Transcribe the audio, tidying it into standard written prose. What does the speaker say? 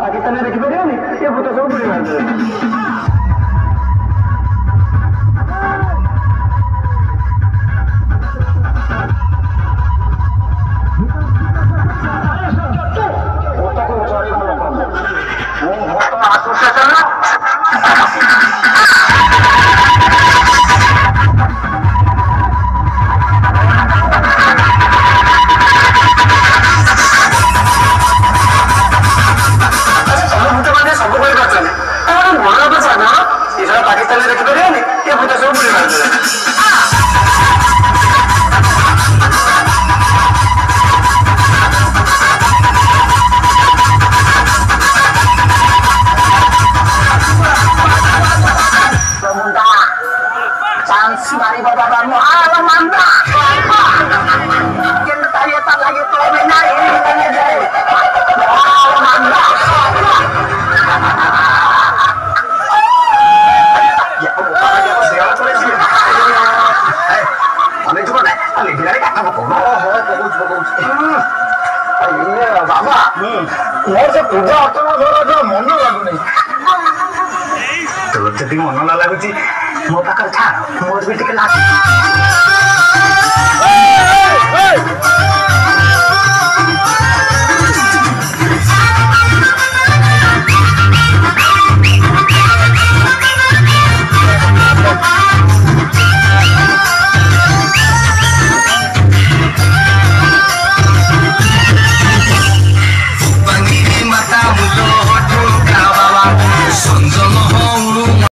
पाकिस्तान देखिपारे ये भूत सब बुढ़ी पाकिस्तान देखिपारे ये भूत सब बुढ़ी Mari bapak muhalam mantap. Yang tadi tak lagi pelajaran ini tanya jadi. Mantap. Ya, segala polisi. Mana coba deh, kali dia kata apa? Bagus. Ini बाबा, मोर से पूजा अर्चना जो मन लागुनी तो जदि मन ना लागुची मो पाकर छा मोर भी टिके लाग